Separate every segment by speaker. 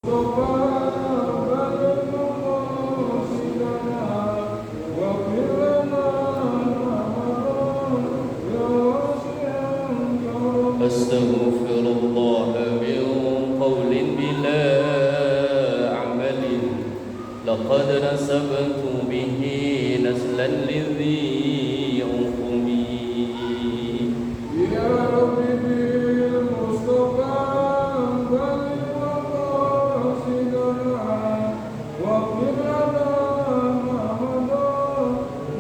Speaker 1: أستغفر الله من قول بلا عمل لقد نسبت به نسلا لذي أخمي
Speaker 2: يا رب بالمصطفى بلغ مقاصدنا واغفر لنا ما مضى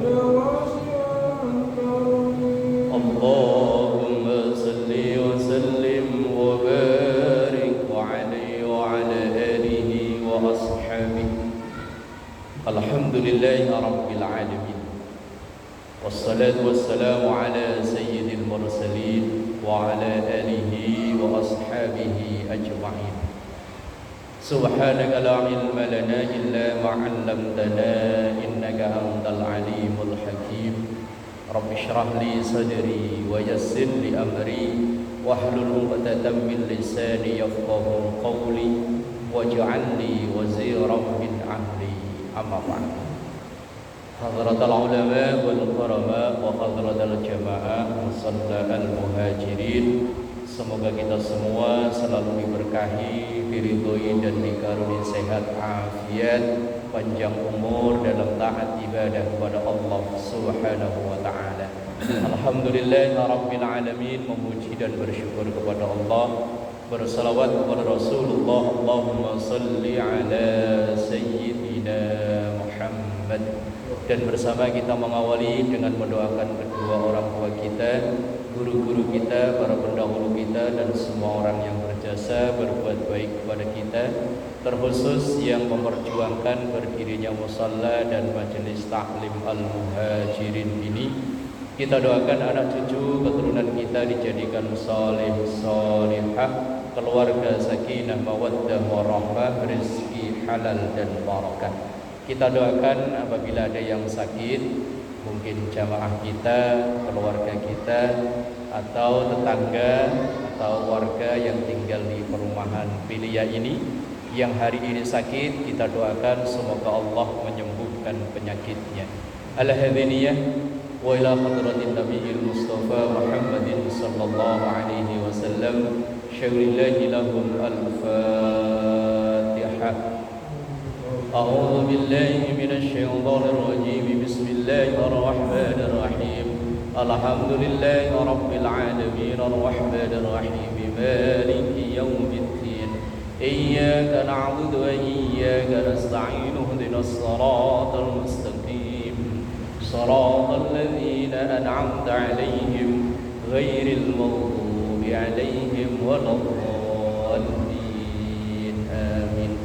Speaker 2: يا واسع الكرم.
Speaker 1: اللهم صل وسلم وبارك عليه وعلى آله وأصحابه. الحمد لله رب العالمين والصلاة والسلام على سيد المرسلين وعلى آله وأصحابه أجمعين. سبحانك لا علم لنا إلا ما علمتنا إنك أنت العليم الحكيم. رب اشرح لي صدري ويسر لي أمري واحلل عقدة من لساني يفقه قولي واجعل لي وزيرا من أهلي. أما بعد. حضرة العلماء والكرماء وحضرة الجماعة musalla al-muhajirin, semoga kita semua selalu diberkahi, diridhoi dan dikaruniai sehat afiat, panjang umur dalam taat ibadah kepada Allah Subhanahu wa taala. Alhamdulillahirabbil alamin, memuji dan bersyukur kepada Allah, bersalawat kepada Rasulullah. Allahumma salli ala sayyidina Muhammad. Dan bersama kita mengawali dengan mendoakan kedua orang tua kita, guru-guru kita, para pendahulu kita, dan semua orang yang berjasa berbuat baik kepada kita, terkhusus yang memperjuangkan berdirinya musalla dan majelis taklim al-muhajirin ini. Kita doakan anak cucu keturunan kita dijadikan saleh salihah, keluarga sakinah mawaddah warahmah, rezeki halal dan barakah. Kita doakan apabila ada yang sakit, mungkin jamaah kita, keluarga kita, atau tetangga atau warga yang tinggal di perumahan Pilia ini yang hari ini sakit, kita doakan semoga Allah menyembuhkan penyakitnya. Al-hadiniyah wa ila hadratin nabiyil mustafa Muhammadin sallallahu alaihi wasallam. Syaulillahi lahum al-fatihah. أعوذ بالله من الشيطان الرجيم. بسم الله الرحمن الرحيم. الحمد لله رب العالمين الرحمن الرحيم مالك يوم الدين. إياك نعبد وإياك نستعين اهدنا الصراط المستقيم صراط الذين أنعمت عليهم غير المغضوب عليهم ولا الضالين. آمين.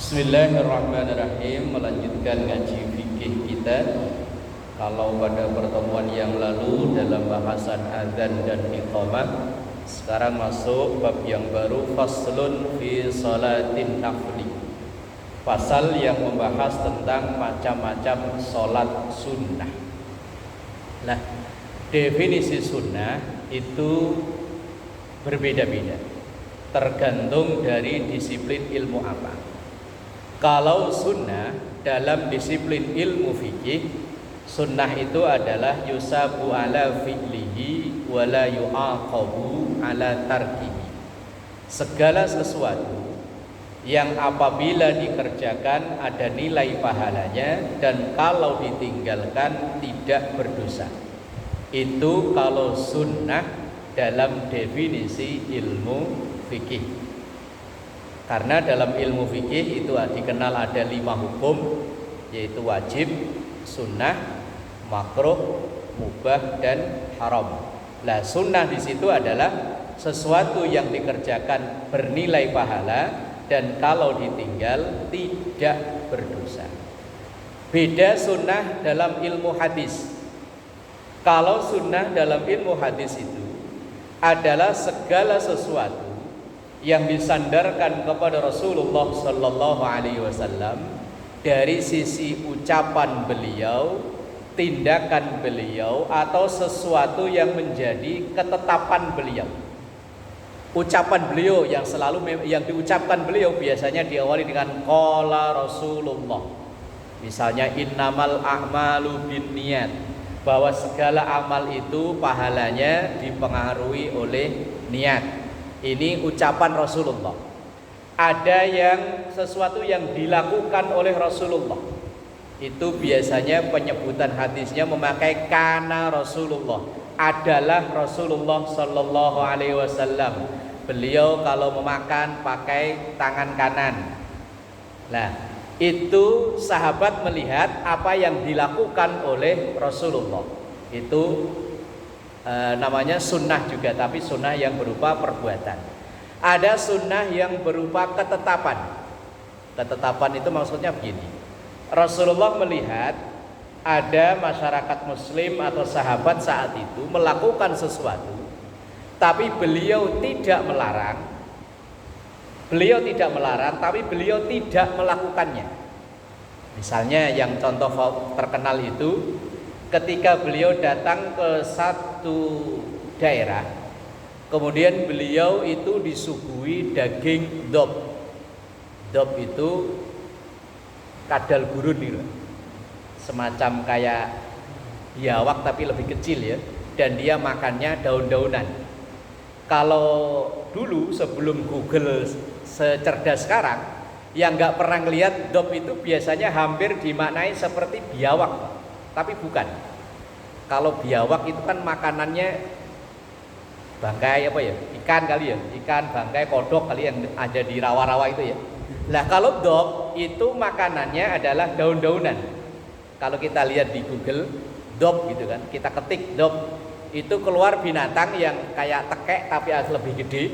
Speaker 1: Bismillahirrahmanirrahim. Melanjutkan ngaji fikih kita. Kalau pada pertemuan yang lalu dalam bahasan adzan dan iqamah, sekarang masuk bab yang baru, faslun fi salatin nafli. Pasal yang membahas tentang macam-macam salat sunnah. Nah, definisi sunnah itu berbeda-beda, tergantung dari disiplin ilmu apa. Kalau sunnah dalam disiplin ilmu fikih, sunnah itu adalah yusabu ala fi'lihi wa la yu'aqabu ala tarkihi. Segala sesuatu yang apabila dikerjakan ada nilai pahalanya dan kalau ditinggalkan tidak berdosa. Itu kalau sunnah dalam definisi ilmu fikih. Karena dalam ilmu fikih itu dikenal ada 5 hukum, yaitu wajib, sunnah, makruh, mubah, dan haram. Nah, sunnah di situ adalah sesuatu yang dikerjakan bernilai pahala dan kalau ditinggal tidak berdosa. Beda sunnah dalam ilmu hadis. Kalau sunnah dalam ilmu hadis itu adalah segala sesuatu yang disandarkan kepada Rasulullah sallallahu alaihi wasallam dari sisi ucapan beliau, tindakan beliau, atau sesuatu yang menjadi ketetapan beliau. Ucapan beliau yang selalu yang diucapkan beliau biasanya diawali dengan qala Rasulullah. Misalnya innamal a'malu binniyat, bahwa segala amal itu pahalanya dipengaruhi oleh niat. Ini ucapan Rasulullah. Ada yang sesuatu yang dilakukan oleh Rasulullah, itu biasanya penyebutan hadisnya memakai kana Rasulullah, adalah Rasulullah Sallallahu Alaihi Wasallam. Beliau kalau memakan pakai tangan kanan. Nah, itu sahabat melihat apa yang dilakukan oleh Rasulullah. Itu namanya sunnah juga, tapi sunnah yang berupa perbuatan. Ada sunnah yang berupa ketetapan. Ketetapan itu maksudnya begini. Rasulullah melihat ada masyarakat muslim atau sahabat saat itu melakukan sesuatu, tapi beliau tidak melarang. Beliau tidak melarang, tapi beliau tidak melakukannya. Misalnya yang contoh terkenal itu, ketika beliau datang ke satu daerah, kemudian beliau itu disuguhi daging dob. Dob itu kadal gurun gitu, semacam kayak biawak tapi lebih kecil ya, dan dia makannya daun-daunan. Kalau dulu sebelum Google secerdas sekarang, yang nggak pernah ngelihat dob itu biasanya hampir dimaknai seperti biawak, tapi bukan. Kalau biawak itu kan makanannya bangkai apa ya, ikan kali ya, ikan bangkai kodok kali yang ada di rawa-rawa itu ya. Nah kalau dob itu makanannya adalah daun-daunan. Kalau kita lihat di Google dob gitu kan, kita ketik dob, itu keluar binatang yang kayak tekek tapi lebih gede.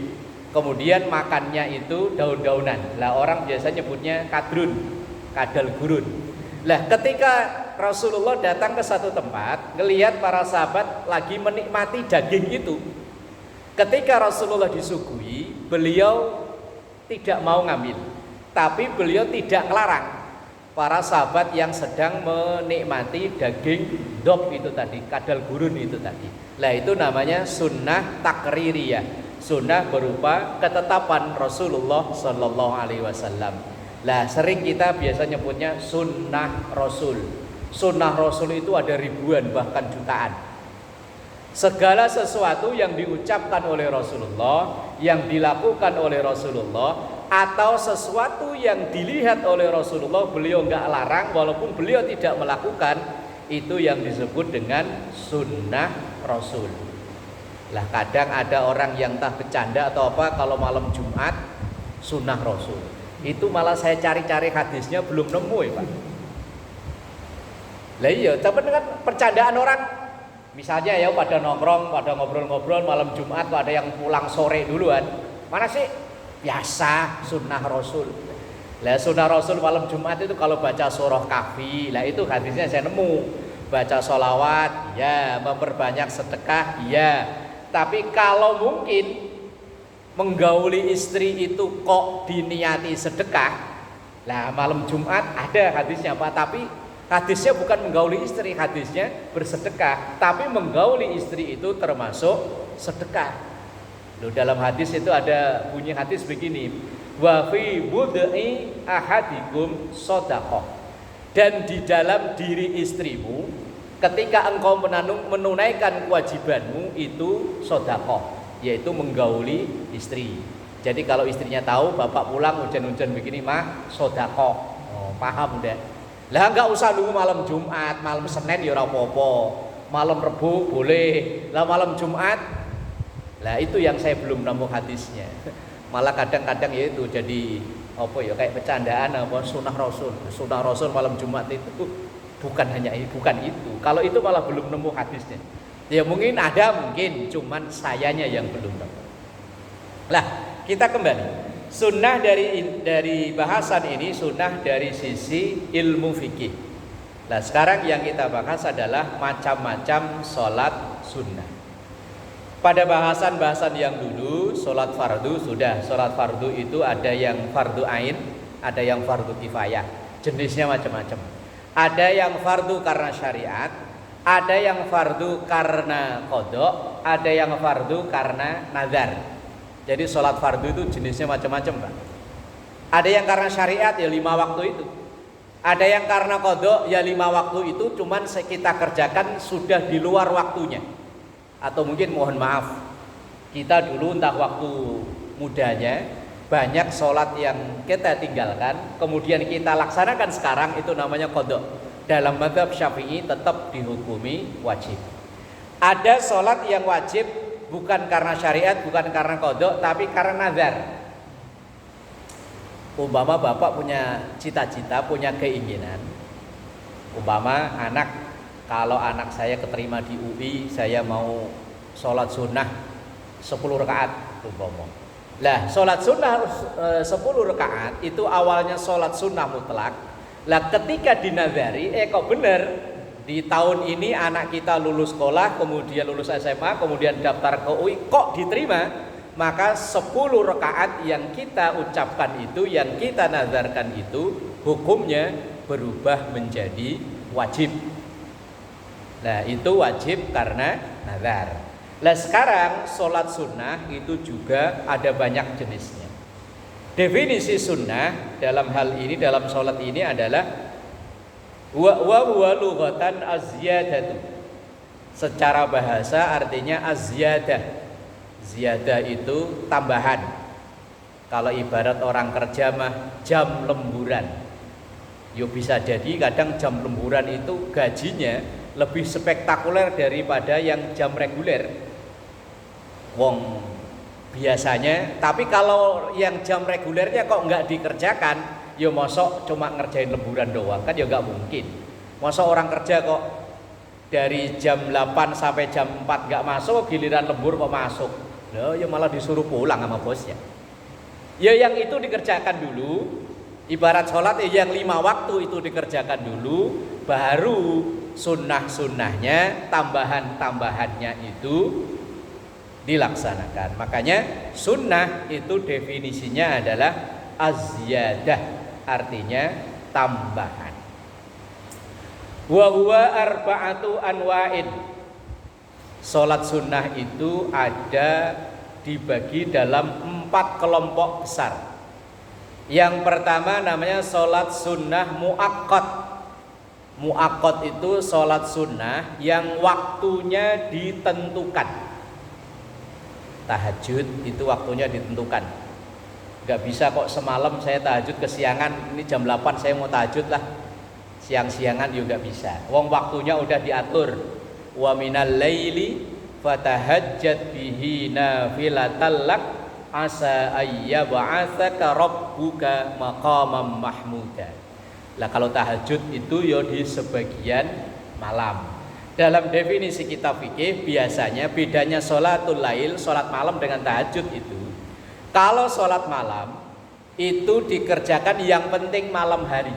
Speaker 1: Kemudian makannya itu daun-daunan. Lah orang biasa nyebutnya kadrun, kadal gurun. Lah ketika Rasulullah datang ke satu tempat, ngelihat para sahabat lagi menikmati daging itu. Ketika Rasulullah disuguhi, beliau tidak mau ngambil, tapi beliau tidak melarang para sahabat yang sedang menikmati daging dob itu tadi, kadal gurun itu tadi. Lah itu namanya sunnah takririyah, sunnah berupa ketetapan Rasulullah Sallallahu Alaihi Wasallam. Lah sering kita biasa nyebutnya sunnah Rasul. Sunnah Rasul itu ada ribuan bahkan jutaan. Segala sesuatu yang diucapkan oleh Rasulullah, yang dilakukan oleh Rasulullah, atau sesuatu yang dilihat oleh Rasulullah, beliau enggak larang walaupun beliau tidak melakukan, itu yang disebut dengan sunnah Rasul. Lah kadang ada orang yang entah bercanda atau apa, kalau malam Jumat sunnah Rasul. Itu malah saya cari-cari hadisnya belum nemu ya Pak. Lah iya, tapi dengan percandaan orang, misalnya ya pada nongkrong, pada ngobrol-ngobrol malam Jumat, ada yang pulang sore duluan, mana sih? Biasa sunnah Rasul. Lah sunnah Rasul malam Jumat itu kalau baca surah Kahfi, lah itu hadisnya saya nemu. Baca sholawat, ya, memperbanyak sedekah, ya. Tapi kalau mungkin menggauli istri itu kok diniati sedekah, lah malam Jumat ada hadisnya Pak, tapi hadisnya bukan menggauli istri, hadisnya bersedekah, tapi menggauli istri itu termasuk sedekah. Loh, dalam hadis itu ada bunyi hadis begini, wa fi bud'i ahadikum shadaqah, dan di dalam diri istrimu ketika engkau menunaikan kewajibanmu itu sedekah, yaitu menggauli istri. Jadi kalau istrinya tahu bapak pulang hujan-hujan begini mah sedekah, oh, paham udah. Lah enggak usah nunggu malam Jumat, malam Senin ya ora apa-apa, malam Rebo boleh, lah malam Jumat. Lah itu yang saya belum nemu hadisnya. Malah kadang-kadang ya itu jadi apa ya, kayak bercandaan apa sunnah Rasul. Sunnah Rasul malam Jumat itu bukan hanya bukan itu. Kalau itu malah belum nemu hadisnya. Ya mungkin ada, mungkin cuman sayanya yang belum nemu. Lah, kita kembali. Sunnah dari bahasan ini sunnah dari sisi ilmu fikih. Nah sekarang yang kita bahas adalah macam-macam sholat sunnah. Pada bahasan-bahasan yang dulu, sholat fardu sudah. Sholat fardu itu ada yang fardu ain, ada yang fardu kifayah. Jenisnya macam-macam. Ada yang fardu karena syariat, ada yang fardu karena qada, ada yang fardu karena nazar.
Speaker 3: Jadi sholat fardu itu jenisnya macam-macam, Pak. Ada yang karena syariat ya 5 waktu itu. Ada yang karena qadha ya 5 waktu itu cuman kita kerjakan sudah di luar waktunya. Atau mungkin mohon maaf, kita dulu entah waktu mudanya banyak sholat yang kita tinggalkan, kemudian kita laksanakan sekarang, itu namanya qadha. Dalam mazhab Syafi'i tetap dihukumi wajib. Ada sholat yang wajib bukan karena syariat, bukan karena qadha, tapi karena nazar. Umpama bapak punya cita-cita, punya keinginan. Umpama kalau anak saya keterima di UI, saya mau sholat sunnah 10 rakaat umpama. Lah sholat sunnah 10 rakaat itu awalnya sholat sunnah mutlak. Lah ketika dinazari, kok bener di tahun ini anak kita lulus sekolah, kemudian lulus SMA, kemudian daftar ke UI, kok diterima? Maka 10 rakaat yang kita ucapkan itu, yang kita nazarkan itu, hukumnya berubah menjadi wajib. Nah itu wajib karena nazar. Nah sekarang sholat sunnah itu juga ada banyak jenisnya. Definisi sunnah dalam hal ini, dalam sholat ini adalah wa lughatan az-ziyadatu. Secara bahasa artinya az-ziyadah. Ziyadah itu tambahan. Kalau ibarat orang kerja mah jam lemburan. Yo bisa jadi kadang jam lemburan itu gajinya lebih spektakuler daripada yang jam reguler. Wong biasanya, tapi kalau yang jam regulernya kok nggak dikerjakan, ya mosok cuma ngerjain lemburan doang, kan ya nggak mungkin. Mosok orang kerja kok dari jam 8 sampai jam 4 nggak masuk, giliran lembur kok masuk. Loh, ya malah disuruh pulang sama bosnya. Ya yang itu dikerjakan dulu. Ibarat sholat yang 5 waktu itu dikerjakan dulu, baru sunnah-sunnahnya, tambahan-tambahannya itu dilaksanakan. Makanya sunnah itu definisinya adalah az-ziyadah, artinya tambahan. Wa huwa arba'atu anwa'in. Salat sunnah itu ada dibagi dalam 4 kelompok besar. Yang pertama namanya salat sunnah muaqqat. Muaqqat itu salat sunnah yang waktunya ditentukan. Tahajud itu waktunya ditentukan. Gak bisa kok semalam saya tahajud kesiangan, ini jam 8 saya mau tahajud lah, siang-siangan juga bisa. Wong waktunya udah diatur. Wa minal laili fatahajjat bihi nafilatan lak asa ayyab'atsaka rabbuka maqaman mahmuda. Lah kalau tahajud itu ya di sebagian malam. Dalam definisi kitab fikih biasanya bedanya sholatul lail, sholat malam dengan tahajud itu, kalau sholat malam itu dikerjakan yang penting malam hari.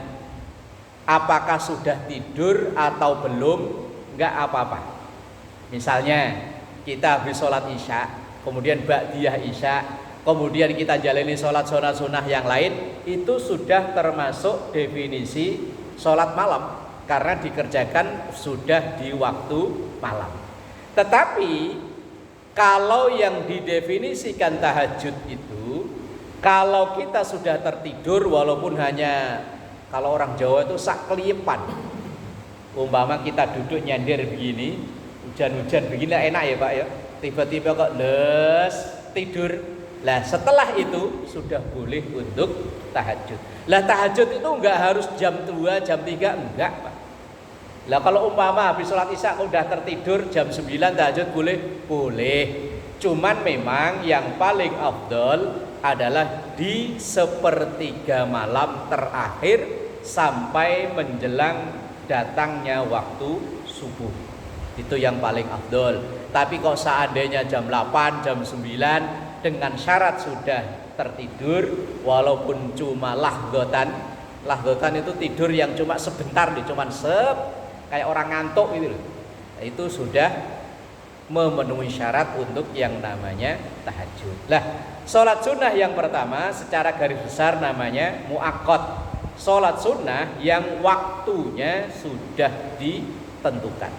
Speaker 3: Apakah sudah tidur atau belum, enggak apa-apa. Misalnya kita habis sholat isya, kemudian ba'diyah isya, kemudian kita jalani sholat sunnah yang lain, itu sudah termasuk definisi sholat malam. Karena dikerjakan sudah di waktu malam. Tetapi kalau yang didefinisikan tahajud itu, kalau kita sudah tertidur walaupun hanya, kalau orang Jawa itu sak kelipan. Umpama kita duduk nyender begini, hujan-hujan begini enak ya Pak ya. Tiba-tiba kok les tidur. Lah setelah itu sudah boleh untuk tahajud. Lah tahajud itu enggak harus jam 2, jam 3, enggak Pak. Lah kalau umpama habis sholat isya udah tertidur jam 9 tahajud boleh? Boleh. Cuman memang yang paling afdol adalah di sepertiga malam terakhir sampai menjelang datangnya waktu subuh. Itu yang paling afdol. Tapi kok seandainya jam 8, jam 9 dengan syarat sudah tertidur walaupun cuma lahdotan itu tidur yang cuma sebentar nih, cuma kayak orang ngantuk gitu loh. Itu sudah memenuhi syarat untuk yang namanya tahajud. Lah, sholat sunnah yang pertama secara garis besar namanya muaqqat. Sholat sunnah yang waktunya sudah ditentukan.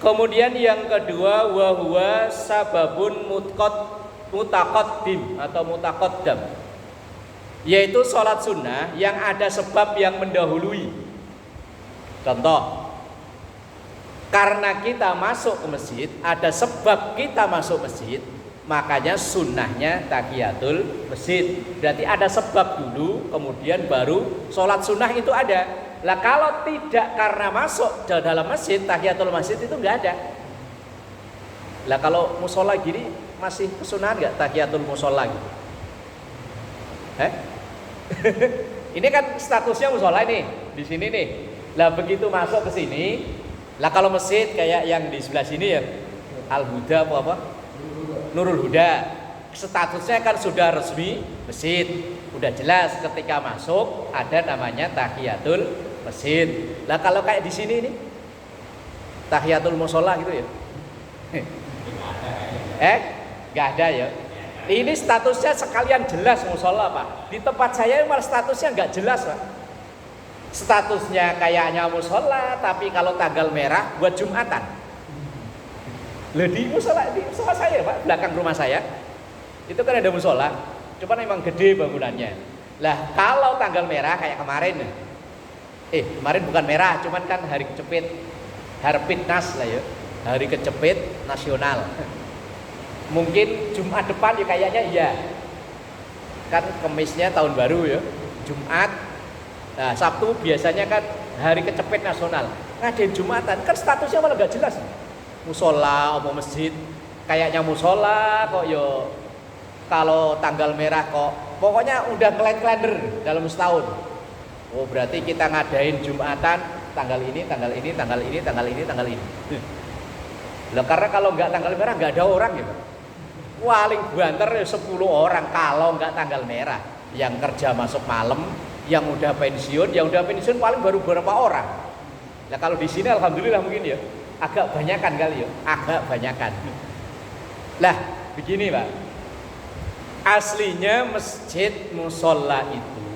Speaker 3: Kemudian yang kedua wa huwa sababun mutaqaddim atau mutaqaddam, yaitu sholat sunnah yang ada sebab yang mendahului. Contoh, karena kita masuk ke masjid, ada sebab kita masuk masjid, makanya sunnahnya tahiyatul masjid. Berarti ada sebab dulu, kemudian baru sholat sunnah itu ada. Lah kalau tidak karena masuk ke dalam masjid, tahiyatul masjid itu nggak ada. Lah kalau musola gini masih kesunahan nggak tahiyatul musola gitu? Ini kan statusnya musola nih di sini nih. Lah begitu masuk ke sini, lah kalau masjid kayak yang di sebelah sini ya, Al Huda apa? Nurul Huda. Statusnya kan sudah resmi masjid. Udah jelas ketika masuk ada namanya tahiyatul masjid. Lah kalau kayak di sini nih tahiyatul musola gitu ya. Nggak ada ya. Ini statusnya sekalian jelas musola Pak. Di tempat saya malah statusnya nggak jelas Pak. Statusnya kayaknya musola, tapi kalau tanggal merah buat Jumatan. Loh di musola saya Pak, belakang rumah saya itu kan ada musola, cuman memang gede bangunannya. Lah kalau tanggal merah kayak kemarin, kemarin bukan merah, cuman kan hari kecepit, Harpitnas lah ya, hari kecepit nasional. Mungkin Jumat depan ya kayaknya iya, kan Kemisnya tahun baru ya, Jumat. Nah Sabtu biasanya kan hari kecepit nasional, ngadain Jumatan, kan statusnya malah gak jelas. Musola apa masjid, kayaknya musola kok yo. Kalau tanggal merah kok, pokoknya udah kalender dalam setahun. Oh berarti kita ngadain Jumatan tanggal ini, tanggal ini, tanggal ini, tanggal ini, tanggal ini. Loh karena kalau nggak tanggal merah nggak ada orang ya Pak. Paling banter 10 orang kalau nggak tanggal merah. Yang kerja masuk malam, yang udah pensiun paling baru beberapa orang. Nah kalau di sini alhamdulillah mungkin ya agak banyakan kali ya, agak banyakan. Lah begini Pak, aslinya masjid musola itu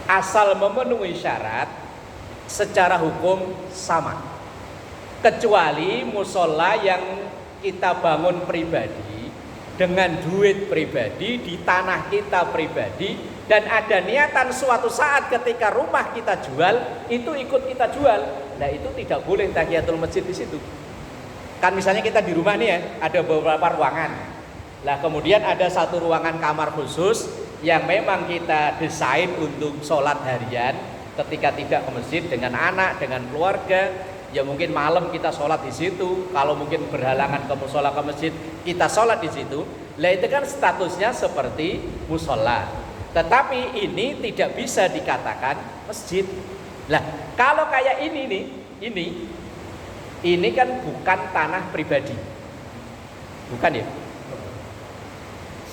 Speaker 3: asal memenuhi syarat secara hukum sama, kecuali musola yang kita bangun pribadi dengan duit pribadi di tanah kita pribadi, dan ada niatan suatu saat ketika rumah kita jual itu ikut kita jual. Nah itu tidak boleh tahiyatul masjid di situ. Kan misalnya kita di rumah nih ya, ada beberapa ruangan. Lah kemudian ada satu ruangan kamar khusus yang memang kita desain untuk sholat harian ketika tidak ke masjid dengan anak, dengan keluarga. Ya mungkin malam kita sholat di situ. Kalau mungkin berhalangan ke musola ke masjid, kita sholat di situ. Lah itu kan statusnya seperti musola. Tetapi ini tidak bisa dikatakan masjid. Lah kalau kayak ini nih, ini kan bukan tanah pribadi, bukan ya?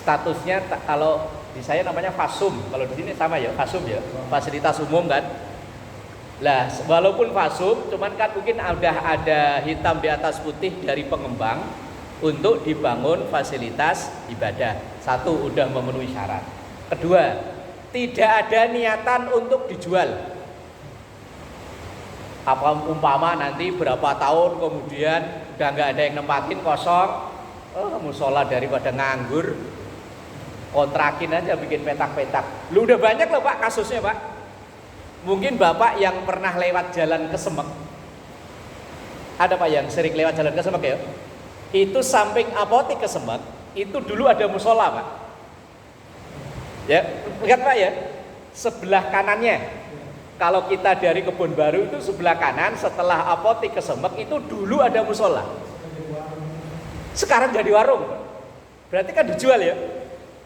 Speaker 3: Statusnya kalau di saya namanya fasum, kalau di sini sama ya, fasum ya, fasilitas umum kan. Lah walaupun fasum, cuman kan mungkin udah ada hitam di atas putih dari pengembang untuk dibangun fasilitas ibadah. Satu, udah memenuhi syarat. Kedua, tidak ada niatan untuk dijual. Apa umpama nanti berapa tahun kemudian udah nggak ada yang nempatin, kosong, musola daripada nganggur, kontrakin aja, bikin petak-petak. Lu udah banyak loh Pak kasusnya Pak. Mungkin Bapak yang pernah lewat jalan Kesemek, ada Pak yang sering lewat jalan Kesemek ya, itu samping apotek Kesemek itu dulu ada musola Pak. Ya, lihat Pak ya, sebelah kanannya. Kalau kita dari Kebun Baru itu sebelah kanan setelah apotek Kesemek itu dulu ada musola. Sekarang jadi warung. Berarti kan dijual ya.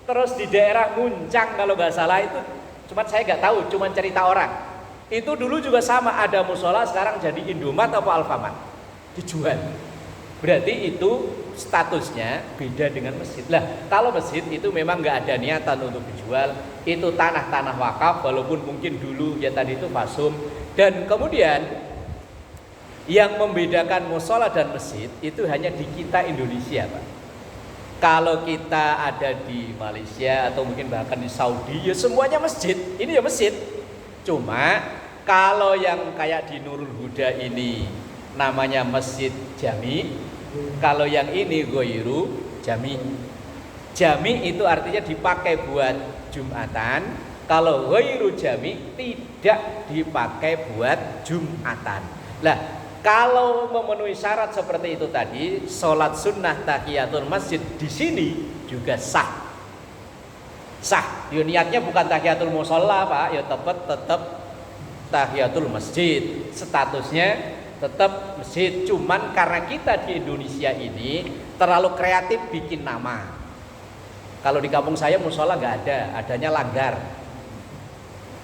Speaker 3: Terus di daerah Muncang kalau nggak salah itu, cuma saya nggak tahu, cuma cerita orang. Itu dulu juga sama, ada musola, sekarang jadi Indomaret atau Alfamart, dijual. Berarti itu statusnya beda dengan masjid. Lah kalau masjid itu memang nggak ada niatan untuk dijual, itu tanah-tanah wakaf, walaupun mungkin dulu ya tadi itu fasum. Dan kemudian yang membedakan musola dan masjid itu hanya di kita Indonesia Pak. Kalau kita ada di Malaysia atau mungkin bahkan di Saudi, ya semuanya masjid. Ini ya masjid. Cuma kalau yang kayak di Nurul Huda ini namanya masjid jami. Kalau yang ini goiru jami. Jami itu artinya dipakai buat Jumatan. Kalau ghairu jami tidak dipakai buat Jumatan. Lah, kalau memenuhi syarat seperti itu tadi, sholat sunnah tahiyatul masjid di sini juga sah. Sah. Yo, niatnya bukan tahiyatul musholla, Pak. Ya tetap tahiyatul masjid. Statusnya tetap masjid. Cuman karena kita di Indonesia ini terlalu kreatif bikin nama. Kalau di kampung saya musholla nggak ada, adanya langgar.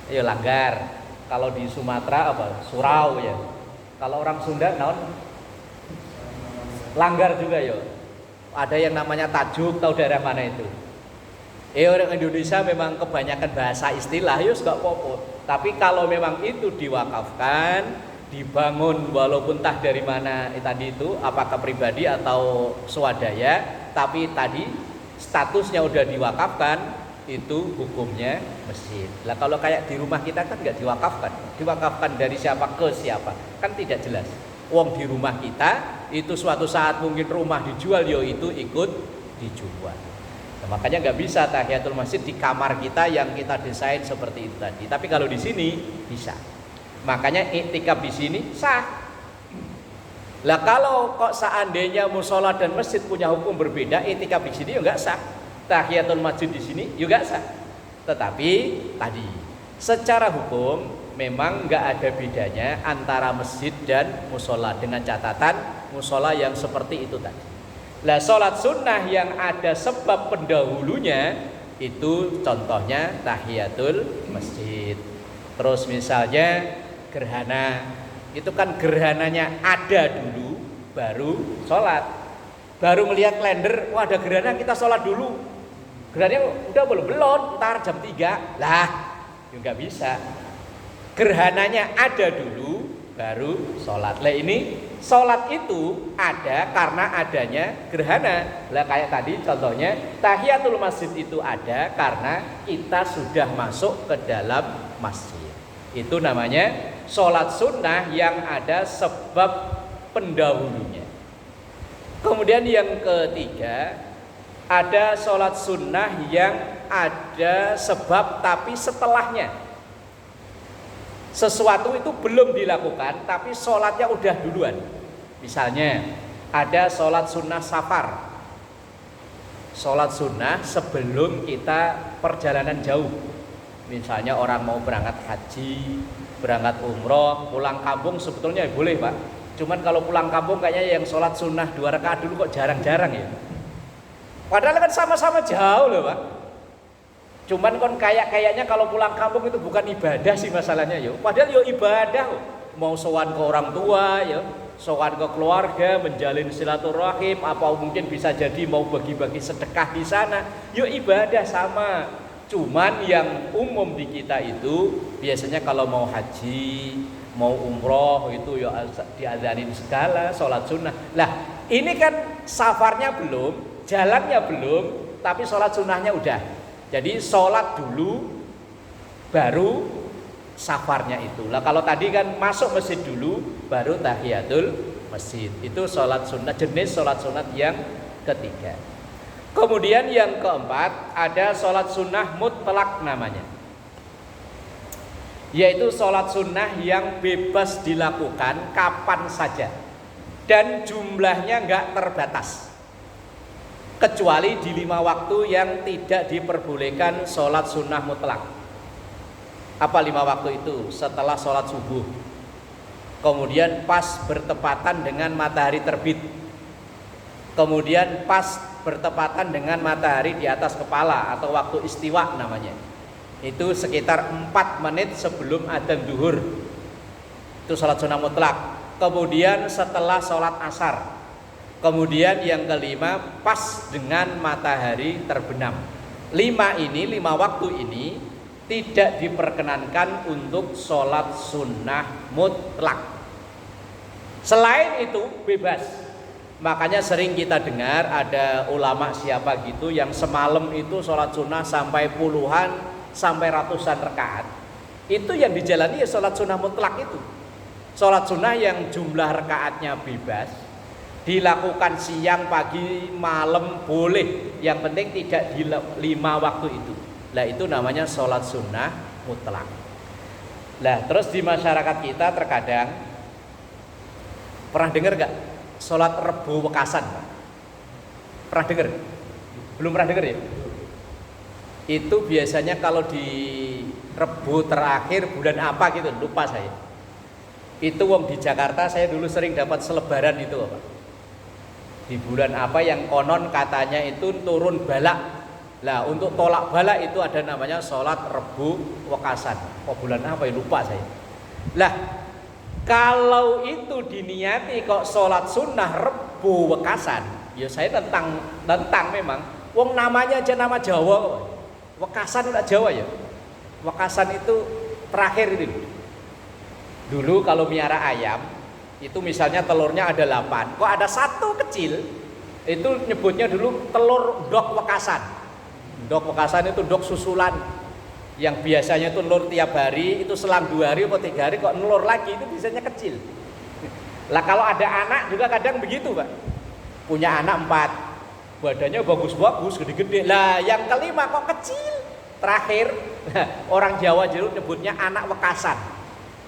Speaker 3: Ya langgar. Kalau di Sumatera apa? Surau ya. Kalau orang Sunda naon? Langgar juga ya. Ada yang namanya tajuk, tahu daerah mana itu? Orang Indonesia memang kebanyakan bahasa istilah, yus nggak apa-apa. Tapi kalau memang itu diwakafkan, dibangun walaupun entah dari mana tadi itu, apakah pribadi atau swadaya, tapi tadi statusnya udah diwakafkan, itu hukumnya masjid. Lah kalau kayak di rumah kita kan nggak diwakafkan dari siapa ke siapa, kan tidak jelas. Wong di rumah kita itu suatu saat mungkin rumah dijual, yo itu ikut dijual. Nah, makanya nggak bisa tahiyatul masjid di kamar kita yang kita desain seperti itu tadi. Tapi kalau di sini bisa. Makanya iktikaf di sini sah. Lah kalau kok seandainya mushola dan masjid punya hukum berbeda, iktikaf di sini juga nggak sah. Tahiyatul masjid di sini juga sah. Tetapi tadi secara hukum memang nggak ada bedanya antara masjid dan mushola, dengan catatan mushola yang seperti itu tadi. Lah sholat sunnah yang ada sebab pendahulunya itu contohnya tahiyatul masjid. Terus misalnya gerhana, itu kan gerhananya ada dulu baru sholat. Baru melihat kalender, wah ada gerhana kita sholat dulu. Gerhananya udah belum, ntar jam 3 lah, ya nggak bisa. Gerhananya ada dulu baru sholat. Lah ini sholat itu ada karena adanya gerhana. Lah kayak tadi contohnya tahiyatul masjid itu ada karena kita sudah masuk ke dalam masjid. Itu namanya sholat sunnah yang ada sebab pendahulunya. Kemudian yang ketiga, ada sholat sunnah yang ada sebab tapi setelahnya. Sesuatu itu belum dilakukan tapi sholatnya udah duluan. Misalnya ada sholat sunnah safar. Sholat sunnah sebelum kita perjalanan jauh. Misalnya orang mau berangkat haji, berangkat umroh, pulang kampung sebetulnya boleh Pak. Cuman kalau pulang kampung kayaknya yang sholat sunnah 2 rakaat dulu kok jarang-jarang ya. Padahal kan sama-sama jauh loh Pak. Cuman kan kayaknya kalau pulang kampung itu bukan ibadah sih masalahnya yo. Padahal yo ibadah. Mau sowan ke orang tua ya, sowan ke keluarga, menjalin silaturahim, apa mungkin bisa jadi mau bagi-bagi sedekah di sana. Yo ibadah sama. Cuman yang umum di kita itu biasanya kalau mau haji, mau umroh itu ya diadanin segala sholat sunnah. Lah ini kan safarnya belum, jalannya belum, tapi sholat sunnahnya udah. Jadi sholat dulu, baru safarnya itu. Lah kalau tadi kan masuk masjid dulu, baru tahiyatul masjid. Itu sholat sunnah, jenis sholat sunnah yang ketiga. Kemudian yang keempat ada sholat sunnah mutlak namanya, yaitu sholat sunnah yang bebas dilakukan kapan saja dan jumlahnya nggak terbatas, kecuali di 5 waktu yang tidak diperbolehkan sholat sunnah mutlak. Apa 5 waktu itu? Setelah sholat subuh, kemudian pas bertepatan dengan matahari terbit, kemudian pas bertepatan dengan matahari di atas kepala atau waktu istiwa namanya. Itu sekitar 4 menit sebelum adzan zuhur. Itu sholat sunnah mutlak. Kemudian setelah sholat asar. Kemudian yang kelima pas dengan matahari terbenam. 5 waktu ini tidak diperkenankan untuk sholat sunnah mutlak. Selain itu bebas. Makanya sering kita dengar ada ulama siapa gitu yang semalam itu sholat sunnah sampai puluhan sampai ratusan rakaat. Itu yang dijalani ya sholat sunnah mutlak itu. Sholat sunnah yang jumlah rakaatnya bebas, Dilakukan siang, pagi, malam boleh. Yang penting tidak di 5 waktu itu. Lah itu namanya sholat sunnah mutlak. Lah terus di masyarakat kita terkadang pernah dengar gak sholat Rebo Wekasan? Pernah dengar? Belum pernah dengar ya? Itu biasanya kalau di Rebo terakhir bulan apa gitu, lupa saya. Itu wong di Jakarta saya dulu sering dapat selebaran itu Pak. Di bulan apa yang konon katanya itu turun balak. Lah untuk tolak balak itu ada namanya sholat Rebo Wekasan. Oh bulan apa ya, lupa saya. Lah kalau itu diniati kok sholat sunnah Rebo Wekasan, ya saya tentang memang. Wong namanya aja nama Jawa kok. Wekasan udah Jawa ya. Wekasan itu terakhir itu. Dulu kalau miara ayam itu misalnya telurnya ada 8, kok ada 1 kecil, itu nyebutnya dulu telur dok Wekasan. Dok Wekasan itu dok susulan, yang biasanya itu telur tiap hari, itu selang 2 hari atau 3 hari kok nelur lagi, itu biasanya kecil. Lah kalau ada anak juga kadang begitu Pak, punya anak 4, badannya bagus-bagus, gede-gede. Lah yang kelima kok kecil, terakhir. Orang Jawa jeruk nyebutnya anak Wekasan.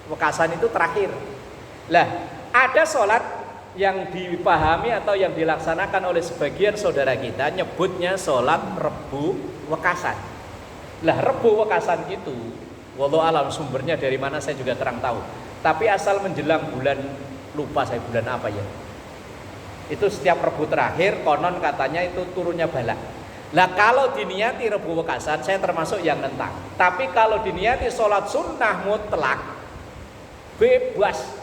Speaker 3: Wekasan itu terakhir. Lah ada sholat yang dipahami atau yang dilaksanakan oleh sebagian saudara kita nyebutnya sholat Rebo Wekasan. Lah Rebo Wekasan itu wallahu alam sumbernya dari mana saya juga kurang tahu. Tapi asal menjelang bulan, lupa saya bulan apa ya. Itu setiap Rebo terakhir konon katanya itu turunnya balak. Lah kalau diniati Rebo Wekasan saya termasuk yang nentang. Tapi kalau diniati sholat sunnah mutlak bebas.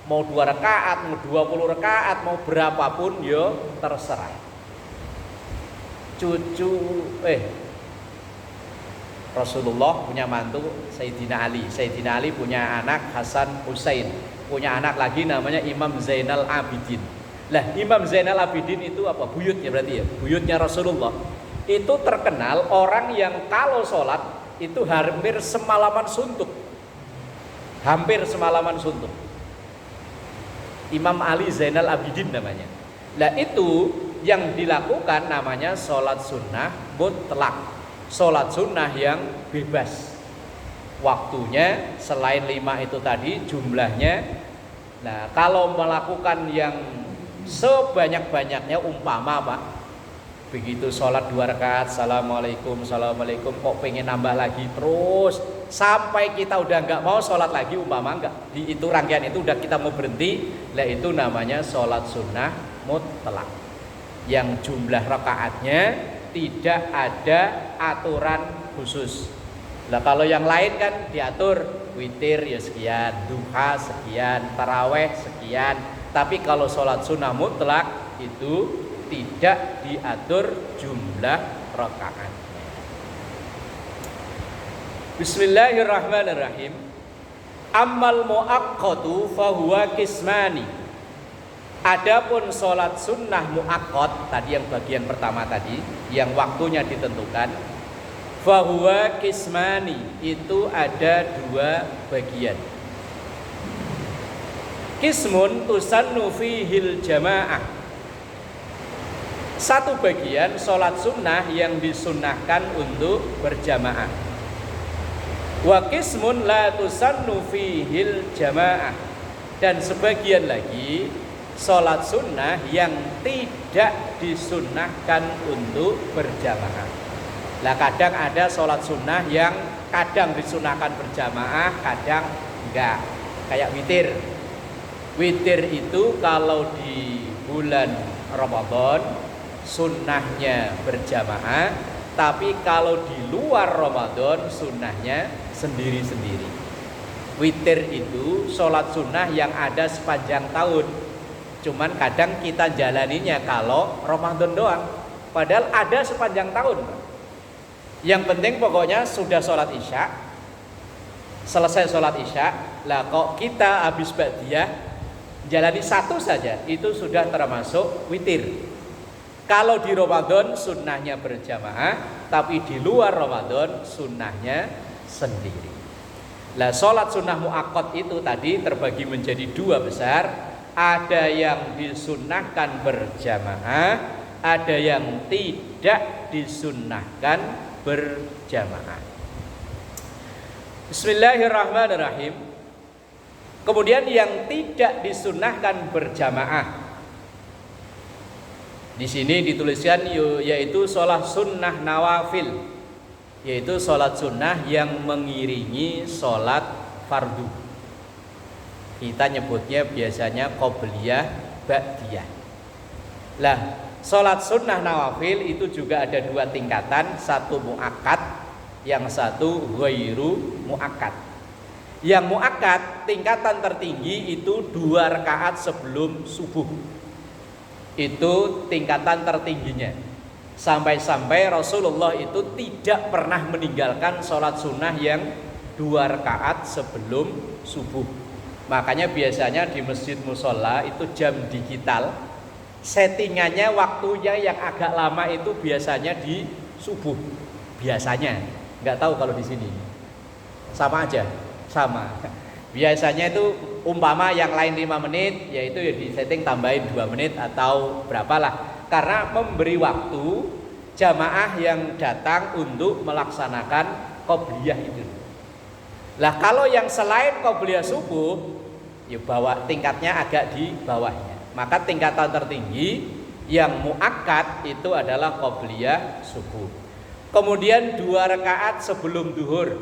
Speaker 3: Mau 2 rakaat, mau 20 rakaat, mau berapapun ya terserah. Rasulullah punya mantu Sayyidina Ali. Sayyidina Ali punya anak Hasan Husain, punya anak lagi namanya Imam Zainal Abidin. Lah Imam Zainal Abidin itu apa? Buyutnya berarti ya, buyutnya Rasulullah. Itu terkenal orang yang kalau sholat itu hampir semalaman suntuk. Hampir semalaman suntuk. Imam Ali Zainal Abidin namanya. Nah itu yang dilakukan namanya sholat sunnah mutlak. Sholat sunnah yang bebas. Waktunya selain 5 itu tadi jumlahnya. Nah kalau melakukan yang sebanyak-banyaknya umpama Pak, begitu sholat 2 rakaat, assalamualaikum, assalamualaikum, kok pengen nambah lagi terus sampai kita udah nggak mau sholat lagi umpama nggak di itu rangkaian itu udah kita mau berhenti, lah itu namanya sholat sunnah mutlak yang jumlah rakaatnya tidak ada aturan khusus. Lah kalau yang lain kan diatur witir ya sekian, duha sekian, taraweh sekian, tapi kalau sholat sunnah mutlak itu tidak diatur jumlah rakaat. Bismillahirrahmanirrahim. Ammal muaqqatu fahuwa qismani. Adapun sholat sunnah muaqqat tadi yang bagian pertama tadi yang waktunya ditentukan, fahuwa qismani itu ada 2 bagian. Qismun tusannu fihil jamaah. Satu bagian sholat sunnah yang disunnahkan untuk berjamaah. Wa qismun la tusannu fihil jamaah. Dan sebagian lagi sholat sunnah yang tidak disunnahkan untuk berjamaah. Lah kadang ada sholat sunnah yang kadang disunnahkan berjamaah, kadang enggak. Kayak witir. Witir itu kalau di bulan Ramadan sunnahnya berjamaah, tapi kalau di luar Ramadan sunnahnya sendiri-sendiri. Witir itu sholat sunnah yang ada sepanjang tahun, cuman kadang kita jalaninya kalau Ramadan doang, padahal ada sepanjang tahun. Yang penting pokoknya sudah sholat isya, selesai sholat isya, lah kok kita habis ba'diyah jalani 1 saja, itu sudah termasuk witir. Kalau di Ramadan sunnahnya berjamaah, tapi di luar Ramadan sunnahnya sendiri. Lah sholat sunnah muaqqat itu tadi terbagi menjadi 2 besar. ada yang disunnahkan berjamaah, ada yang tidak disunnahkan berjamaah. Bismillahirrahmanirrahim. Kemudian yang tidak disunnahkan berjamaah, di sini dituliskan yaitu sholat sunnah nawafil, yaitu sholat sunnah yang mengiringi sholat fardu. Kita nyebutnya biasanya qobliyah, ba'diyah. Lah, sholat sunnah nawafil itu juga ada dua tingkatan, satu muakkad, yang satu ghairu muakkad. Yang muakkad tingkatan tertinggi itu 2 rakaat sebelum subuh. Itu tingkatan tertingginya. Sampai-sampai Rasulullah itu tidak pernah meninggalkan sholat sunnah yang 2 rakaat sebelum subuh. Makanya biasanya di masjid musola itu jam digital, settingannya waktunya yang agak lama itu biasanya di subuh. Biasanya, nggak tahu kalau di sini. Sama aja, sama. Biasanya itu umpama yang lain 5 menit, yaitu ya di setting tambahin 2 menit atau berapalah. Karena memberi waktu jamaah yang datang untuk melaksanakan qobliyah itu. Lah kalau yang selain qobliyah subuh, ya bawa tingkatnya agak di bawahnya. Maka tingkatan tertinggi yang muakkad itu adalah qobliyah subuh. Kemudian 2 rakaat sebelum duhur,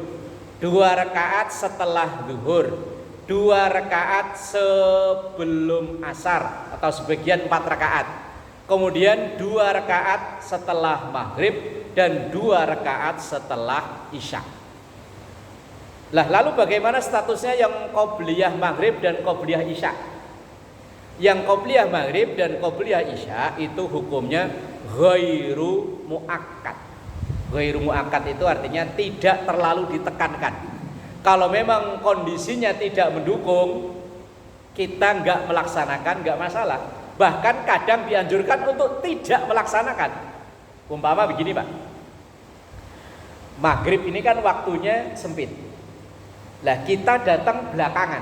Speaker 3: 2 rakaat setelah duhur, 2 rakaat sebelum asar atau sebagian 4 rakaat. Kemudian 2 rakaat setelah maghrib dan 2 rakaat setelah isya. Lah lalu bagaimana statusnya yang qobliyah maghrib dan qobliyah isya? Yang qobliyah maghrib dan qobliyah isya itu hukumnya ghairu muakkad. Ghairu muakkad itu artinya tidak terlalu ditekankan. Kalau memang kondisinya tidak mendukung, kita nggak melaksanakan nggak masalah. Bahkan kadang dianjurkan untuk tidak melaksanakan. Umpama begini Pak, maghrib ini kan waktunya sempit. Lah kita datang belakangan.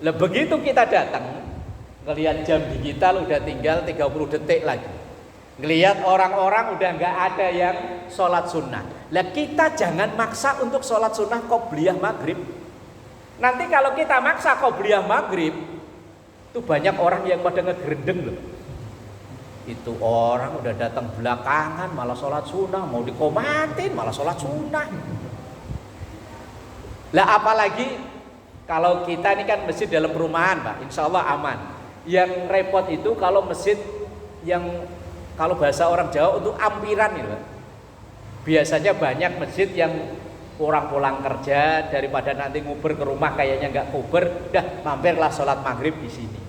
Speaker 3: Lah begitu kita datang, ngelihat jam digital udah tinggal 30 detik lagi. Ngelihat orang-orang udah nggak ada yang sholat sunnah. Lah kita jangan maksa untuk sholat sunnah qobliyah maghrib. Nanti kalau kita maksa qobliyah maghrib, itu banyak orang yang pada ngegerendeng loh. Itu orang udah datang belakangan malah sholat sunnah, mau dikomatin malah sholat sunnah. Lah apalagi kalau kita ini kan masjid dalam perumahan Pak, insya Allah aman. Yang repot itu kalau masjid yang kalau bahasa orang Jawa untuk ampiran itu Pak. Biasanya banyak masjid yang orang pulang kerja, daripada nanti nguber ke rumah kayaknya nggak kuber, dah mampirlah sholat maghrib di sini.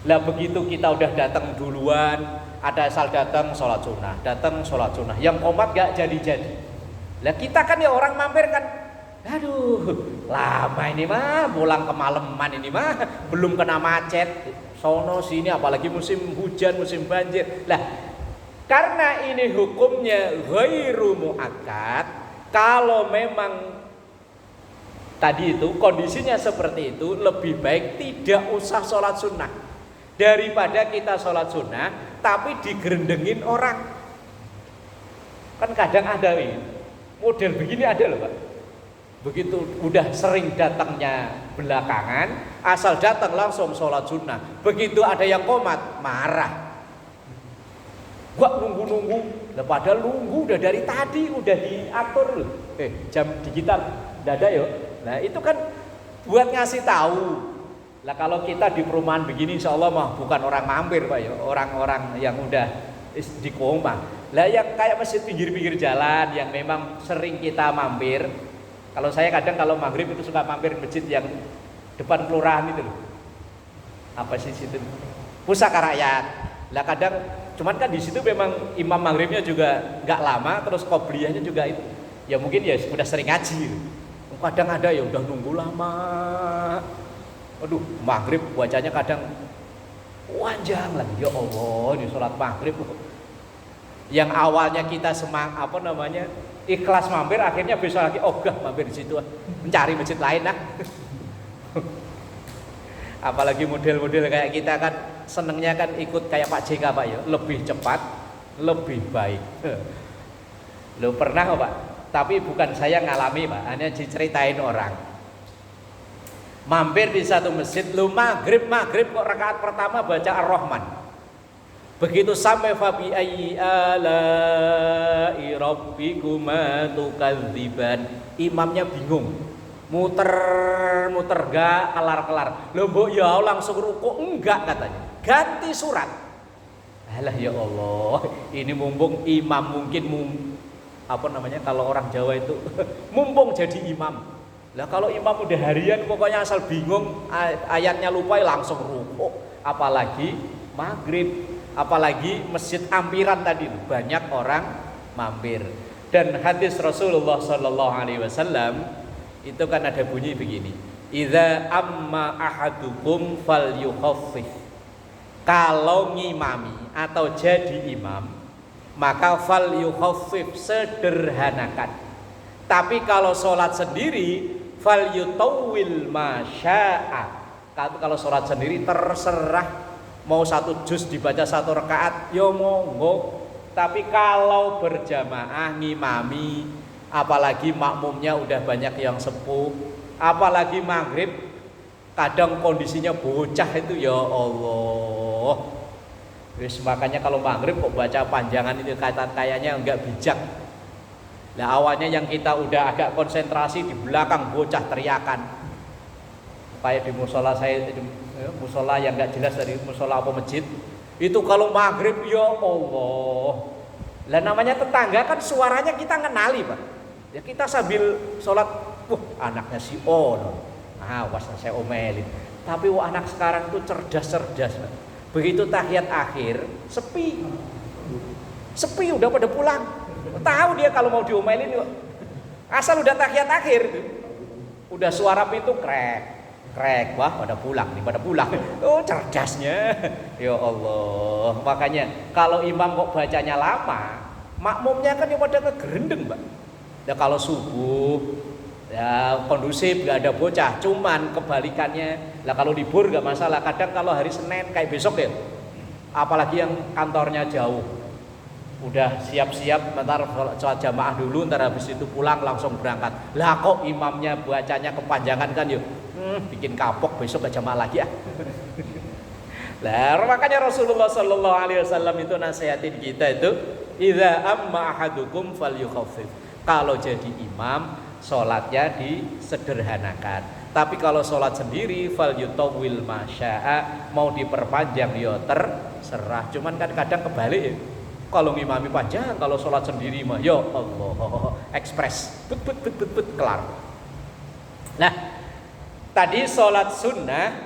Speaker 3: Lah begitu kita udah datang duluan, ada asal datang sholat sunnah, yang komat nggak jadi-jadi. Lah kita kan ya orang mampir kan, aduh lama ini mah, pulang kemalaman ini mah, belum kena macet sono sini, apalagi musim hujan, musim banjir. Lah karena ini hukumnya ghairu muakkad, kalau memang tadi itu kondisinya seperti itu, lebih baik tidak usah sholat sunnah daripada kita sholat sunnah tapi digerendengin orang. Kan kadang ada model begini ada loh Pak. Begitu udah sering datangnya belakangan, asal datang langsung sholat sunnah. Begitu ada yang komat, marah. Gua nunggu-nunggu, nah padahal nunggu udah dari tadi, udah diatur loh. Jam digital, udah ada yuk. Nah itu kan buat ngasih tahu. Lah kalau kita di perumahan begini, insya Allah mah bukan orang mampir Pak ya, orang-orang yang udah di koma. Lah yang kayak masjid pinggir-pinggir jalan yang memang sering kita mampir. Kalau saya kadang kalau maghrib itu suka mampir masjid yang depan kelurahan itu loh. Apa sih situ? Pusaka Rakyat. Lah kadang cuman kan di situ memang imam maghribnya juga nggak lama, terus qobliyahnya juga itu. Ya mungkin ya sudah sering ngaji. Kadang ada ya udah nunggu lama. Aduh, maghrib bacanya kadang panjang lagi. Ya Allah, ini sholat maghrib. Yang awalnya kita ikhlas mampir, akhirnya besok lagi ogah mampir di situ, mencari masjid lain lah. Apalagi model-model kayak kita kan senengnya kan ikut kayak Pak JK Pak ya, lebih cepat, lebih baik. Lo pernah kok Pak? Tapi bukan saya ngalami Pak, hanya diceritain orang. Mampir di satu masjid, lo maghrib kok rakaat pertama baca Ar-Rahman. Begitu sampai fabi ayyi ala'i rabbikuma tukadziban, imamnya bingung. Muter enggak kelar-kelar. Loh mbok ya langsung ruku enggak katanya. Ganti surat. Alah ya Allah, ini mumpung imam mungkin kalau orang Jawa itu mumpung jadi imam. Lah kalau imam udah harian pokoknya asal bingung ayatnya lupa langsung ruku. Apalagi maghrib, apalagi masjid ampiran tadi banyak orang mampir. Dan hadis Rasulullah sallallahu alaihi wasallam itu kan ada bunyi begini. Idza amma ahadukum falyukhaffif. Kalau ngimami atau jadi imam, maka falyukhaffif, sederhanakan. Tapi kalau sholat sendiri falyutawwil masya'a. Kalau sholat sendiri terserah, mau satu juz dibaca satu rakaat ya monggo. Tapi kalau berjamaah ngimami, apalagi makmumnya udah banyak yang sepuh, apalagi maghrib kadang kondisinya bocah itu ya Allah. Wis makanya kalau maghrib kok baca panjangan itu kayaknya enggak bijak. Nah awalnya yang kita udah agak konsentrasi, di belakang bocah teriakan. Kayak di musola saya, musola yang enggak jelas dari musola apa masjid, itu kalau maghrib ya Allah. Lah namanya tetangga kan suaranya kita ngenali Pak. Ya kita sambil sholat, anaknya si Ono, awas saya omelin. Tapi anak sekarang tuh cerdas. Begitu tahiyat akhir, sepi udah pada pulang. Tahu dia kalau mau diomelin, asal udah tahiyat akhir, udah suara pintu krek, wah pada pulang. Oh cerdasnya, ya Allah. Makanya kalau imam kok bacanya lama, makmumnya kan yang pada kegerendeng Mbak. Ya kalau subuh ya kondusif nggak ada bocah, cuman kebalikannya lah kalau libur nggak masalah. Kadang kalau hari Senin kayak besok ya, apalagi yang kantornya jauh, udah siap-siap bentar sholat jamaah dulu, ntar habis itu pulang langsung berangkat. Lah kok imamnya bacanya kepanjangan kan yuk, bikin kapok, besok gak jamaah lagi ya. Lah makanya Rasulullah sallallahu alaihi wasallam itu nasihatin kita itu, idza amma ahadukum falyukhaffif. Kalau jadi imam, sholatnya disederhanakan. Tapi kalau sholat sendiri, falyutawwil masya'a, mau diperpanjang ya terserah. Cuman kan kadang kebalik ya. Kalau ngimami panjang, kalau sholat sendiri mah ya Allah, ekspres, bet kelar. Nah, tadi sholat sunnah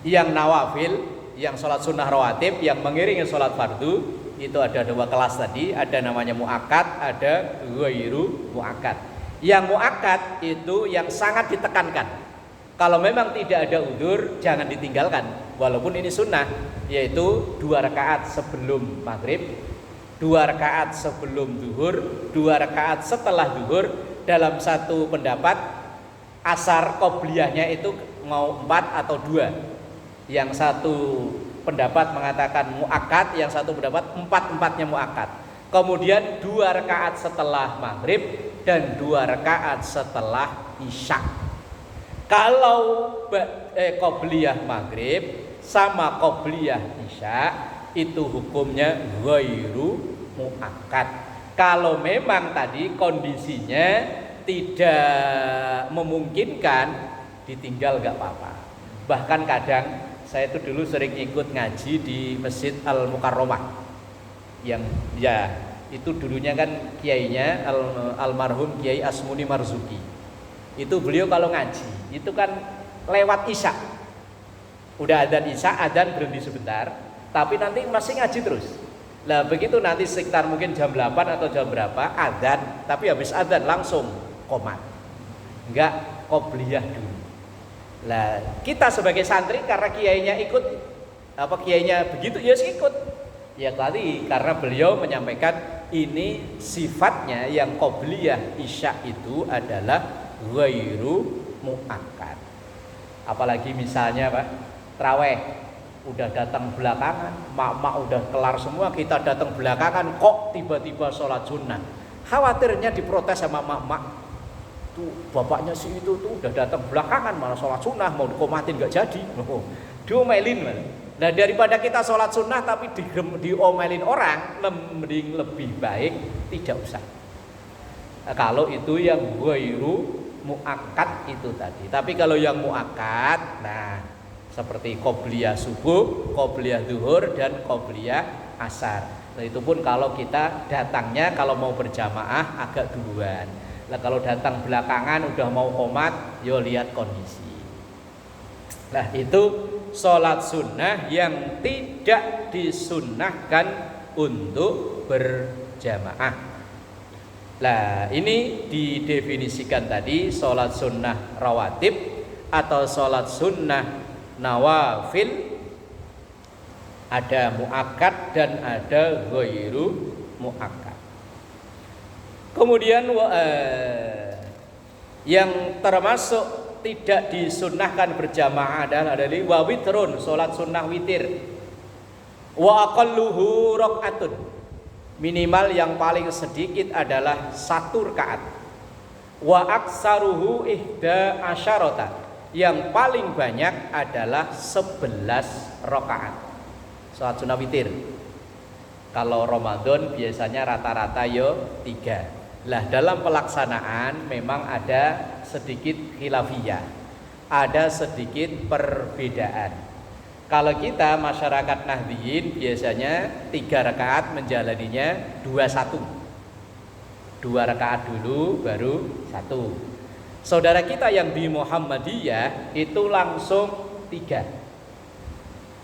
Speaker 3: yang nawafil, yang sholat sunnah rawatib, yang mengiringi sholat fardu, itu ada dua kelas tadi, ada namanya muakkad, ada ghairu muakkad. Yang muakkad itu yang sangat ditekankan. Kalau memang tidak ada udzur, jangan ditinggalkan. Walaupun ini sunnah, yaitu 2 rakaat sebelum maghrib, 2 rakaat sebelum zuhur, 2 rakaat setelah zuhur. Dalam satu pendapat, asar qobliyahnya itu mau 4 atau 2. Yang satu pendapat mengatakan muakkad, yang satu pendapat 4-4-nya muakkad. Kemudian 2 rakaat setelah maghrib dan 2 rakaat setelah isya. Kalau qobliyah maghrib sama qobliyah isya itu hukumnya ghairu muakkad. Kalau memang tadi kondisinya tidak memungkinkan, ditinggal gak apa-apa. Bahkan kadang saya itu dulu sering ikut ngaji di Masjid Al-Mukarramah, yang ya itu dulunya kan kiainya almarhum Kiai Asmuni Marzuki. Itu beliau kalau ngaji itu kan lewat isya, udah adzan isya, adzan berhenti sebentar, tapi nanti masih ngaji terus. Nah begitu nanti sekitar mungkin jam 8 atau jam berapa adzan, tapi habis adzan langsung qomat, enggak qobliyah dulu. Lah kita sebagai santri karena kiainya ikut kiainya begitu ya ikut. Ya tadi karena beliau menyampaikan ini sifatnya yang qobliyah isya itu adalah ghairu muakkad. Apalagi misalnya Pak, traweh udah datang belakangan, mak-mak udah kelar semua, kita datang belakangan, kok tiba-tiba sholat sunnah. Khawatirnya diprotes sama mak-mak, tuh bapaknya si itu tuh udah datang belakangan malah sholat sunnah, mau dikomatin gak jadi, diomelin malah. Nah daripada kita sholat sunnah tapi diomelin orang, mending lebih baik tidak usah. Nah, kalau itu yang ghairu muakkad itu tadi. Tapi kalau yang muakkad, nah seperti qobliyah subuh, qobliyah zuhur, dan qobliyah asar. Nah, itu pun kalau kita datangnya kalau mau berjamaah agak duluan. Nah, kalau datang belakangan udah mau qomat, yo lihat kondisi. Nah, itu sholat sunnah yang tidak disunnahkan untuk berjamaah. Nah, ini didefinisikan tadi sholat sunnah rawatib atau sholat sunnah nawafil, ada muakkad dan ada ghairu muakkad. Kemudian yang termasuk tidak disunnahkan berjamaah adalah dari wa witrun, sholat sunnah witir, wa aqalluhu rakaatun, minimal yang paling sedikit adalah 1 rakaat, wa aksaruhu ihda asyarata, yang paling banyak adalah 11 rakaat sholat sunnah witir. Kalau Ramadan biasanya rata-rata yo 3. Lah dalam pelaksanaan memang ada sedikit khilafiyah, ada sedikit perbedaan. Kalau kita masyarakat Nahdliyin biasanya 3 rakaat menjalaninya 2-1. 2 rakaat dulu baru 1. Saudara kita yang di Muhammadiyah itu langsung 3.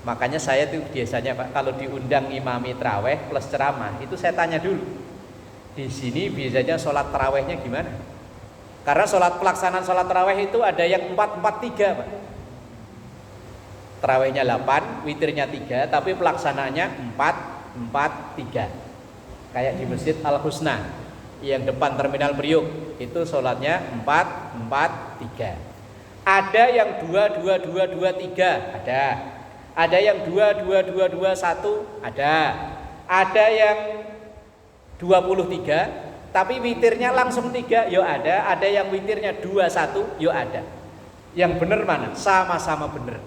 Speaker 3: Makanya saya tuh biasanya Pak, kalau diundang imami traweh plus ceramah, itu saya tanya dulu, di sini biasanya sholat tarawehnya gimana? Karena pelaksanaan sholat taraweh itu ada yang 4-4-3 Pak. Tarawehnya 8, witirnya 3, tapi pelaksanaannya 4-4-3. Kayak di Masjid Al Husna yang depan Terminal Priuk, itu sholatnya 4-4-3. Ada yang 2-2-2-2-3, ada. Ada yang 2-2-2-2-1, ada. Ada yang 23 tapi witirnya langsung 3, yo ada. Ada yang witirnya 2-1, yo ada. Yang bener mana? Sama-sama bener.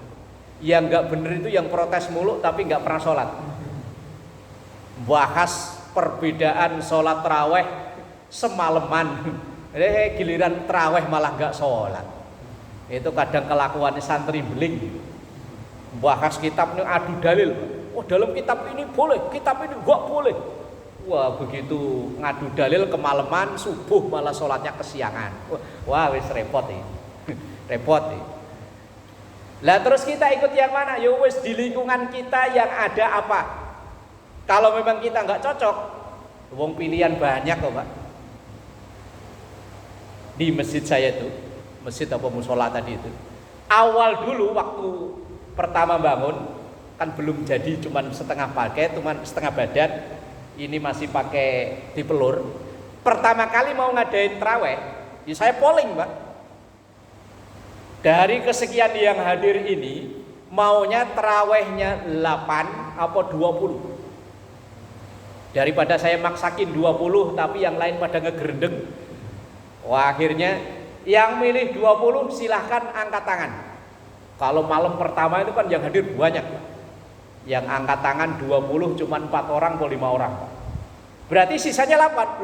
Speaker 3: Yang enggak bener itu yang protes mulu tapi enggak pernah sholat. Bahas perbedaan sholat taraweh semalaman, giliran taraweh malah enggak sholat. Itu kadang kelakuannya santri beling. Bahas kitabnya adu dalil. Oh dalam kitab ini boleh, kitab ini enggak boleh. Wah begitu ngadu dalil kemalaman, subuh malah sholatnya kesiangan. Wah wis repot nih. Repot nih. Lah terus kita ikut yang mana? Ya wis di lingkungan kita yang ada apa? Kalau memang kita nggak cocok, wong pilihan banyak kok Pak. Di masjid saya tuh, masjid apa musola tadi itu, awal dulu waktu pertama bangun kan belum jadi, cuman setengah pakai, cuman setengah badan. Ini masih pakai dipelur. Pertama kali mau ngadain traweh, ya saya polling Pak. Dari kesekian yang hadir ini, maunya trawehnya 8 apa 20. Daripada saya maksakin 20 tapi yang lain pada ngegerendeng. Wah akhirnya yang milih 20 silahkan angkat tangan. Kalau malam pertama itu kan yang hadir banyak Pak. Yang angkat tangan 20 cuma 4 orang atau 5 orang. Berarti sisanya 8.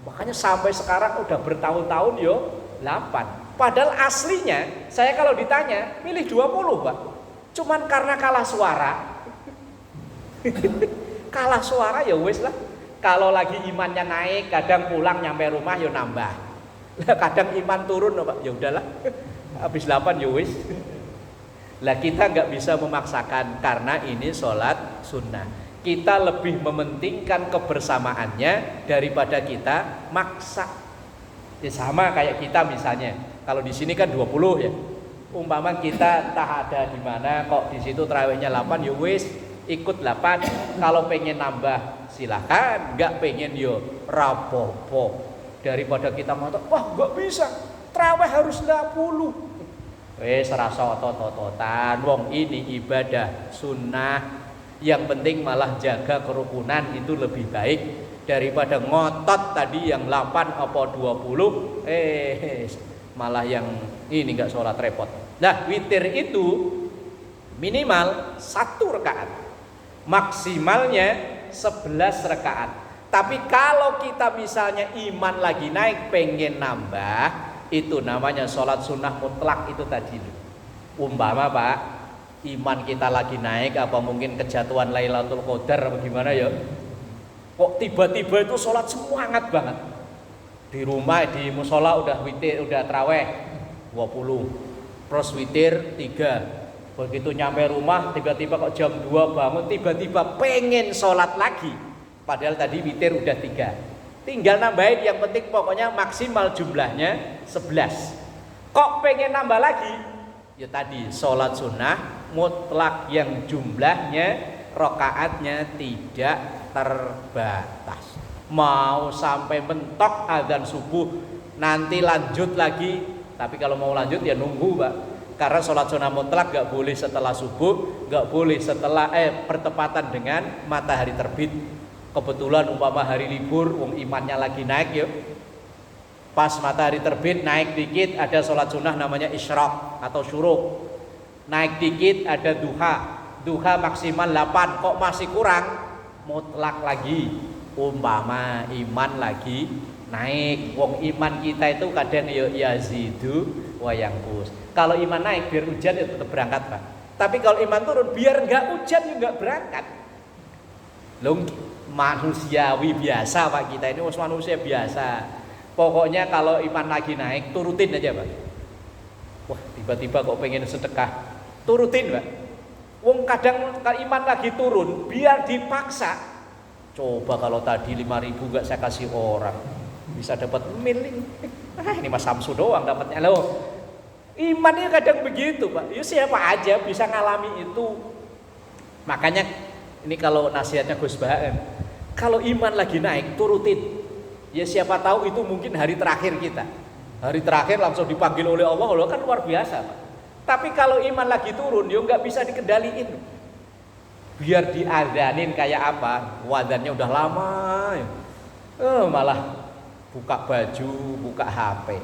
Speaker 3: Makanya sampai sekarang udah bertahun-tahun yo 8. Padahal aslinya saya kalau ditanya milih 20 Pak. Cuman karena kalah suara. Kalah suara ya wis lah. Kalau lagi imannya naik, kadang pulang nyampe rumah yo nambah. Kadang iman turun Pak, ya udahlah. Habis 8 ya wis. Lah kita nggak bisa memaksakan karena ini sholat sunnah. Kita lebih mementingkan kebersamaannya daripada kita maksa. Ya sama kayak kita misalnya, kalau di sini kan 20 ya. Umpama kita tak ada di mana kok di situ tarawihnya 8 ya wis ikut 8. Kalau pengen nambah silakan, nggak pengen yo rapopo. Daripada kita ngotot, wah nggak bisa, tarawih harus 20. Wis rasa otot-ototan, wong ini ibadah sunnah. Yang penting malah jaga kerukunan itu lebih baik daripada ngotot tadi yang 8 apa 20 malah yang ini enggak sholat repot. Nah, witir itu minimal 1 rakaat. Maksimalnya 11 rakaat. Tapi kalau kita misalnya iman lagi naik pengen nambah, itu namanya sholat sunnah mutlak itu tadi. Umpama Pak, iman kita lagi naik, apa mungkin kejatuhan Lailatul Qadar apa gimana ya, kok tiba-tiba itu sholat semangat banget. Di rumah, di musola udah witir, udah traweh 20, terus witir 3. Begitu nyampe rumah tiba-tiba kok jam 2 bangun, tiba-tiba pengen sholat lagi, padahal tadi witir udah 3. Tinggal nambahin, yang penting pokoknya maksimal jumlahnya 11. Kok pengen nambah lagi? Ya tadi sholat sunnah mutlak yang jumlahnya rakaatnya tidak terbatas. Mau sampai mentok azan subuh nanti lanjut lagi. Tapi kalau mau lanjut ya nunggu Pak. Karena sholat sunnah mutlak gak boleh setelah subuh, gak boleh setelah pertepatan dengan matahari terbit. Kebetulan umpama hari libur, wong imannya lagi naik ya. Pas matahari terbit naik dikit ada sholat sunnah namanya isyraq atau syuruk. Naik dikit ada duha. Duha maksimal 8, kok masih kurang? Mutlak lagi. Umpama iman lagi naik. Wong iman kita itu kadang ya yazidu wa yanqus. Kalau iman naik biar hujan ya tetap berangkat Pak. Tapi kalau iman turun biar enggak hujan ya enggak berangkat. Loh, manusiawi biasa Pak, kita ini manusia biasa. Pokoknya kalau iman lagi naik turutin aja Pak. Wah, tiba-tiba kok pengen sedekah, turutin Pak. Wong kadang kalau iman lagi turun biar dipaksa. Coba kalau tadi 5.000 gak saya kasih orang, bisa dapat mil. Ini Mas Samsu doang dapatnya loh. Imannya kadang begitu Pak. Ya siapa aja bisa ngalami itu. Makanya ini kalau nasihatnya Gus Bahan, kalau iman lagi naik turutin. Ya siapa tahu itu mungkin hari terakhir kita. Hari terakhir langsung dipanggil oleh Allah, Allah kan luar biasa Pak. Tapi kalau iman lagi turun, ya nggak bisa dikendaliin. Biar diadanin kayak apa, wadannya udah lama ya. Malah buka baju, buka HP.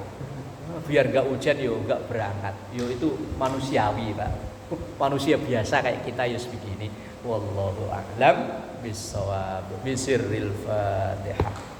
Speaker 3: Biar nggak hujan ya nggak berangkat. Yo itu manusiawi Pak. Manusia biasa kayak kita ya begini. Wallahu a'lam bishawab. Bisirril Fatihah.